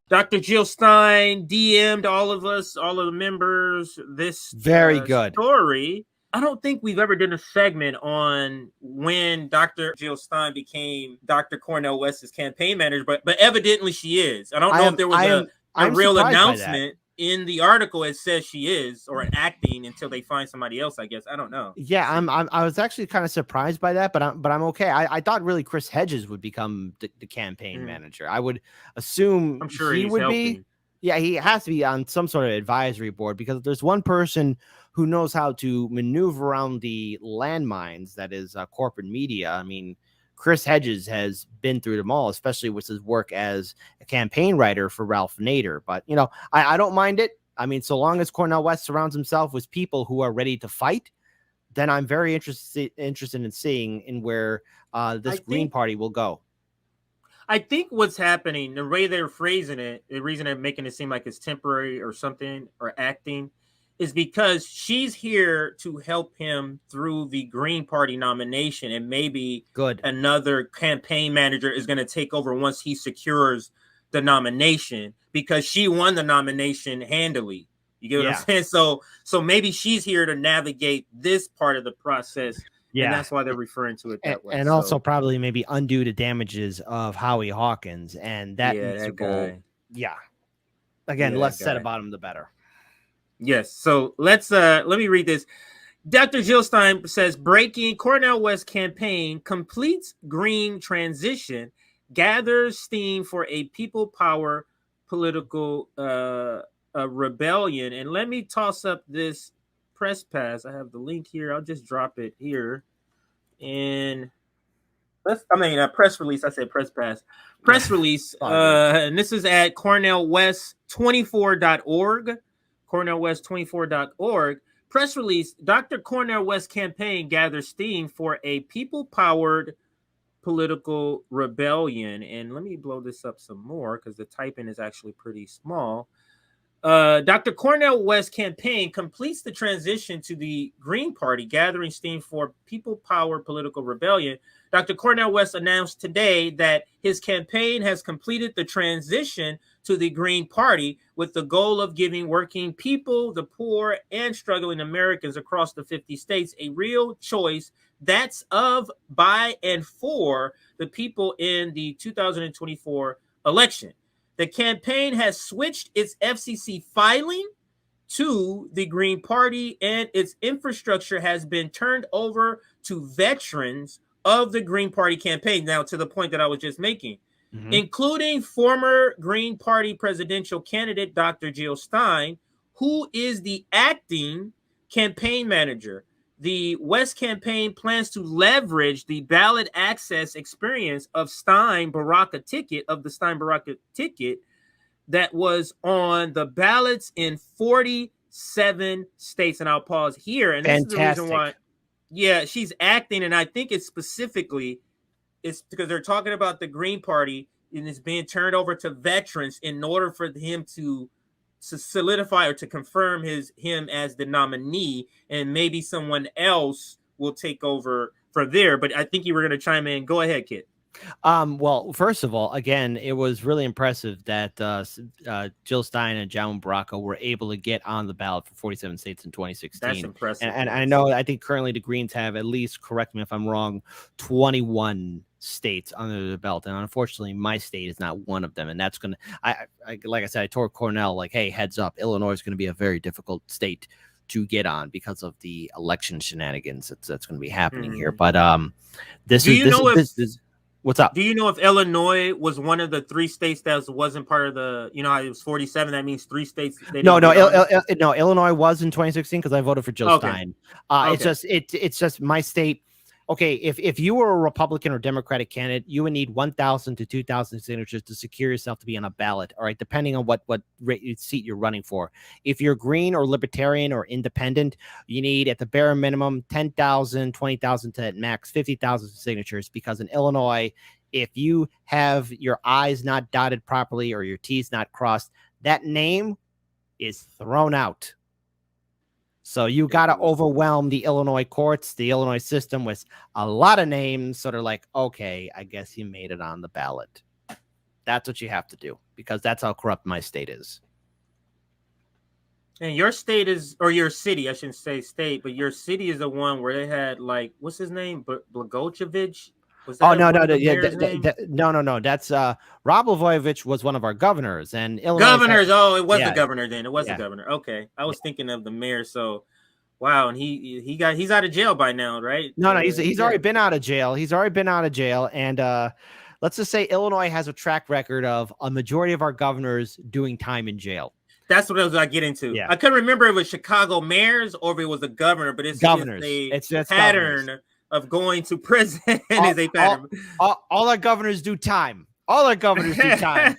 Dr. Jill Stein DM'd all of us, all of the members, this Very good story. I don't think we've ever done a segment on when Dr. Jill Stein became Dr. Cornel West's campaign manager, but evidently she is. I don't know if there was a real announcement in the article. It says she is, or acting until they find somebody else, I guess. I don't know. Yeah, I was actually kind of surprised by that, but I'm okay. I thought really Chris Hedges would become the campaign manager. I would assume I'm sure he would helping. be. Yeah, he has to be on some sort of advisory board, because if there's one person who knows how to maneuver around the landmines, that is corporate media. I mean, Chris Hedges has been through them all, especially with his work as a campaign writer for Ralph Nader. But, you know, I don't mind it. I mean, so long as Cornel West surrounds himself with people who are ready to fight, then I'm very interested in seeing in where this Green Party will go. I think what's happening, the way they're phrasing it, the reason they're making it seem like it's temporary or something, or acting, is because she's here to help him through the Green Party nomination, and maybe another campaign manager is going to take over once he secures the nomination, because she won the nomination handily. You get what I'm saying? So maybe she's here to navigate this part of the process. Yeah, and that's why they're referring to it that way. And also probably maybe undo the damages of Howie Hawkins, and that needs to go. Yeah. Again, the less said about him, the better. Yes. So let me read this. Dr. Jill Stein says, breaking: Cornel West campaign completes green transition, gathers steam for a people power political rebellion. And let me toss up this press pass. I have the link here. I'll just drop it here. And a press release. I said press pass. Press release. And this is at CornelWest24.org. CornelWest24.org. Press release: Dr. Cornel West campaign gathers steam for a people-powered political rebellion. And let me blow this up some more, because the typing is actually pretty small. Dr. Cornel West campaign completes the transition to the Green Party, gathering steam for people-powered political rebellion. Dr. Cornel West announced today that his campaign has completed the transition to the Green Party, with the goal of giving working people, the poor, and struggling Americans across the 50 states a real choice that's of, by, and for the people in the 2024 election. The campaign has switched its FCC filing to the Green Party, and its infrastructure has been turned over to veterans of the Green Party campaign. Now, to the point that I was just making, including former Green Party presidential candidate Dr. Jill Stein, who is the acting campaign manager. The West campaign plans to leverage the ballot access experience of the Stein Baraka ticket that was on the ballots in 47 states. And I'll pause here. And this is the reason why. Yeah, she's acting. And I think it's specifically, it's because they're talking about the Green Party, and it's being turned over to veterans in order for him to solidify or to confirm him as the nominee, and maybe someone else will take over from there. But I think you were going to chime in. Go ahead, Kit. Well, first of all, again, it was really impressive that Jill Stein and John Baraka were able to get on the ballot for 47 states in 2016. That's impressive. And I think currently the Greens have, at least, correct me if I'm wrong, 21 states under the belt. And unfortunately, my state is not one of them. And that's going to, like I said, I told Cornell, like, hey, heads up, Illinois is going to be a very difficult state to get on because of the election shenanigans that's going to be happening here. But what's up? Do you know if Illinois was one of the 3 states that wasn't part of the, it was 47? That means 3 states. No, Illinois was in 2016 because I voted for Jill Stein. It's just my state. Okay, if you were a Republican or Democratic candidate, you would need 1,000 to 2,000 signatures to secure yourself to be on a ballot. All right, depending on what seat you're running for. If you're Green or Libertarian or Independent, you need at the bare minimum 10,000, 20,000 to at max 50,000 signatures. Because in Illinois, if you have your I's not dotted properly or your T's not crossed, that name is thrown out. So you got to overwhelm the Illinois courts, the Illinois system, with a lot of names. So they're like, okay, I guess you made it on the ballot. That's what you have to do, because that's how corrupt my state is. And your state is, or your city, I shouldn't say state, but your city is the one where they had, like, what's his name? Blagojevich? Was that No, one no, of the yeah, mayor's names? no. That's Rob Blagojevich was one of our governors, and Illinois. Governors. Oh, it was the Yeah, governor then. It was the yeah, governor. Okay. I was yeah. thinking of the mayor. So, wow. And he's out of jail by now, right? No, he's already been out of jail. He's already been out of jail, and let's just say Illinois has a track record of a majority of our governors doing time in jail. That's what I was going to get into. Yeah. I couldn't remember if it was Chicago mayors or if it was the governor, but it's governors. It's a pattern governors. Of going to prison. Is a pattern. All our governors do time. All our governors do time.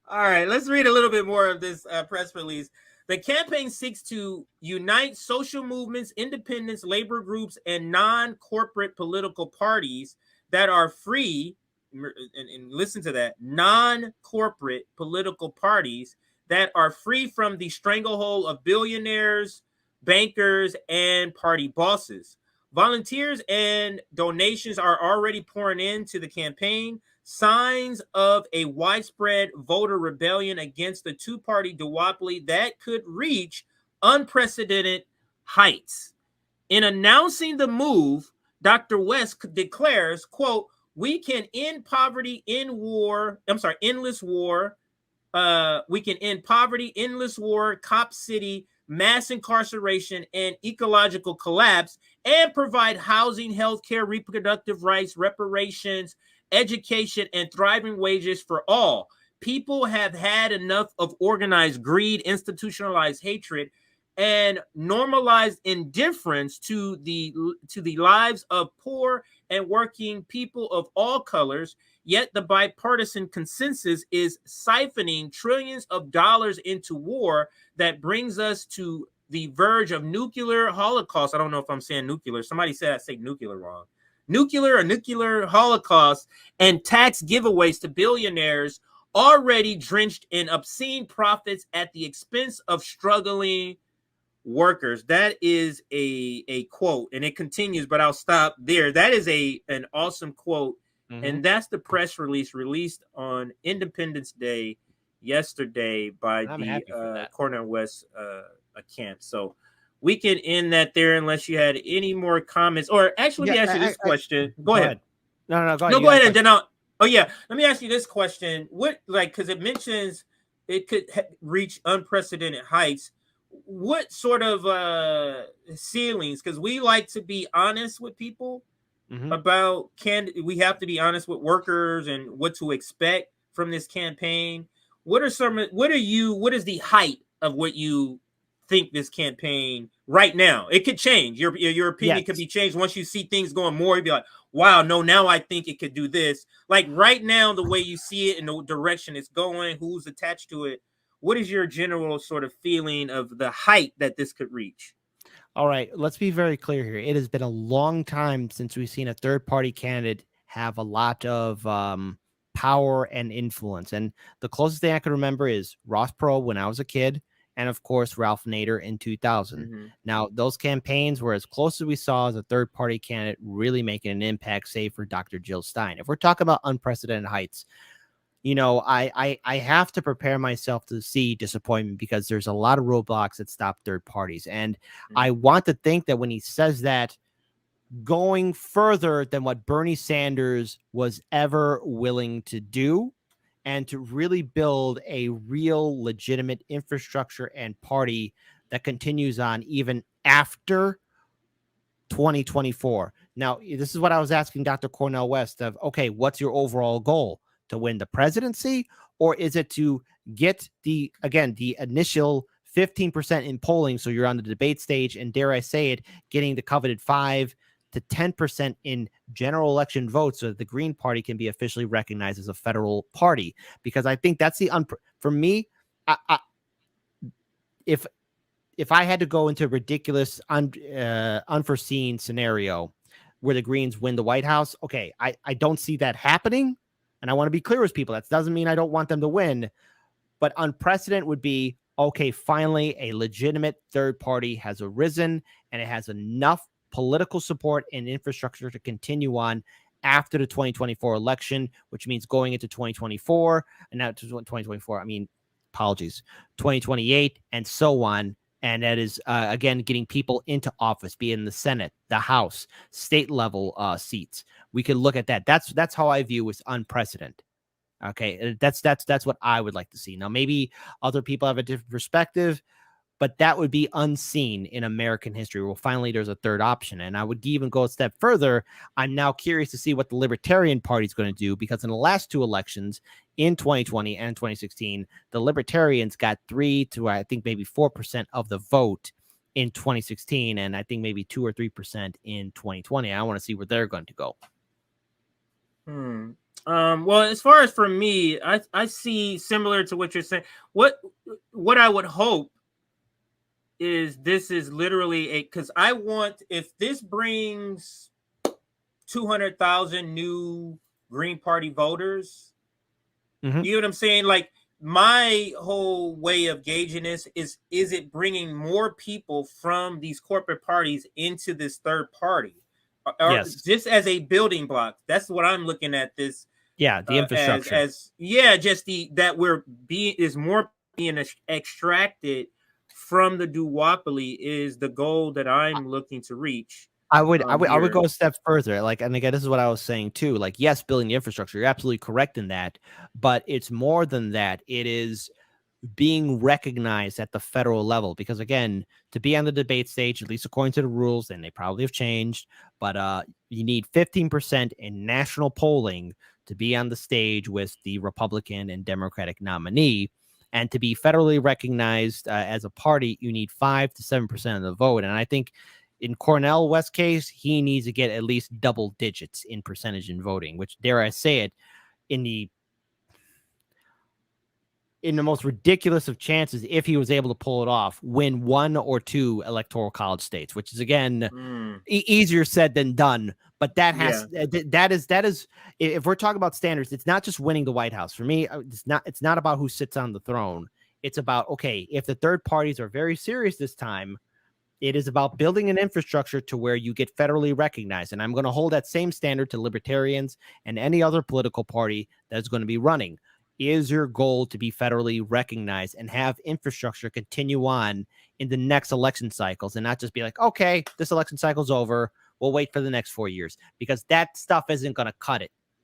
All right, let's read a little bit more of this press release. The campaign seeks to unite social movements, independents, labor groups, and non-corporate political parties that are free, and listen to that, non-corporate political parties that are free from the stranglehold of billionaires, bankers, and party bosses. Volunteers and donations are already pouring into the campaign. Signs of a widespread voter rebellion against the two-party duopoly that could reach unprecedented heights. In announcing the move, Dr. West declares, quote, "We can end poverty, endless war. We can end poverty, endless war, cop city, mass incarceration, and ecological collapse, and provide housing, healthcare, reproductive rights, reparations, education, and thriving wages for all. People have had enough of organized greed, institutionalized hatred, and normalized indifference to the lives of poor and working people of all colors. Yet the bipartisan consensus is siphoning trillions of dollars into war that brings us to the verge of nuclear holocaust." I don't know if I'm saying nuclear. Somebody said I say nuclear wrong. Nuclear holocaust, and tax giveaways to billionaires already drenched in obscene profits at the expense of struggling workers. That is a quote, and it continues, but I'll stop there. That is an awesome quote. Mm-hmm. And that's the press release released on Independence Day yesterday by the Cornel West camp. So we can end that there unless you had any more comments. Or actually, let me ask you this question. Go ahead. No, go ahead. No, go ahead. And then let me ask you this question. What, because it mentions it could reach unprecedented heights. What sort of ceilings? Because we like to be honest with people. Mm-hmm. About we have to be honest with workers and what to expect from this campaign. What is the height of what you think this campaign right now? It could change. Your opinion could be changed once you see things going more. You'd be like, wow, no, now I think it could do this. Like right now, the way you see it and the direction it's going, who's attached to it. What is your general sort of feeling of the height that this could reach? All right, let's be very clear here. It has been a long time since we've seen a third-party candidate have a lot of power and influence. And the closest thing I can remember is Ross Perot when I was a kid, and of course, Ralph Nader in 2000. Mm-hmm. Now, those campaigns were as close as we saw as a third-party candidate really making an impact, save for Dr. Jill Stein. If we're talking about unprecedented heights, you know, I have to prepare myself to see disappointment because there's a lot of roadblocks that stop third parties. And I want to think that when he says that, going further than what Bernie Sanders was ever willing to do, and to really build a real legitimate infrastructure and party that continues on even after 2024. Now, this is what I was asking Dr. Cornel West of, okay, what's your overall goal? To win the presidency, or is it to get the initial 15% in polling, so you're on the debate stage, and dare I say it, getting the coveted 5 to 10% in general election votes so that the Green Party can be officially recognized as a federal party? Because I think that's for me, if I had to go into a ridiculous unforeseen scenario where the Greens win the White House, okay, I don't see that happening. And I want to be clear with people. That doesn't mean I don't want them to win, but unprecedented would be, okay, finally a legitimate third party has arisen and it has enough political support and infrastructure to continue on after the 2024 election, which means going into 2024 and not 2024. I mean, apologies, 2028 and so on. And that is, again, getting people into office, be it in the Senate, the House, state level seats. We could look at that. That's how I view as unprecedented. Okay, that's what I would like to see. Now, maybe other people have a different perspective, but that would be unseen in American history. Well, finally, there's a third option. And I would even go a step further. I'm now curious to see what the Libertarian Party is going to do, because in the last two elections, in 2020 and 2016, the Libertarians got 3 to, I think, maybe 4% of the vote in 2016, and I think maybe 2 or 3% in 2020. I want to see where they're going to go. Well, as far as for me, I see similar to what you're saying. What I would hope is this is literally because I want, if this brings 200,000 new Green Party voters, you know what I'm saying? Like, my whole way of gauging this is it bringing more people from these corporate parties into this third party? Or Yes. Just as a building block. That's what I'm looking at this. Yeah, the infrastructure. Is more being extracted from the duopoly is the goal that I'm looking to reach. I would go a step further. Like, and again, this is what I was saying too. Like, yes, building the infrastructure, you're absolutely correct in that, but it's more than that. It is being recognized at the federal level, because again, to be on the debate stage, at least according to the rules, and they probably have changed, but you need 15% in national polling to be on the stage with the Republican and Democratic nominee. And to be federally recognized as a party, you need 5 to 7% of the vote. And I think in Cornel West's case, he needs to get at least double digits in percentage in voting, which, dare I say it, in the most ridiculous of chances, if he was able to pull it off, win 1 or 2 electoral college states, which is, again, easier said than done. But that has that is if we're talking about standards, it's not just winning the White House. For me, it's not about who sits on the throne. It's about, okay, if the third parties are very serious this time, it is about building an infrastructure to where you get federally recognized. And I'm going to hold that same standard to libertarians and any other political party that's going to be running. Is your goal to be federally recognized and have infrastructure continue on in the next election cycles, and not just be like, okay, this election cycle's over, we'll wait for the next 4 years, because that stuff isn't going to cut it.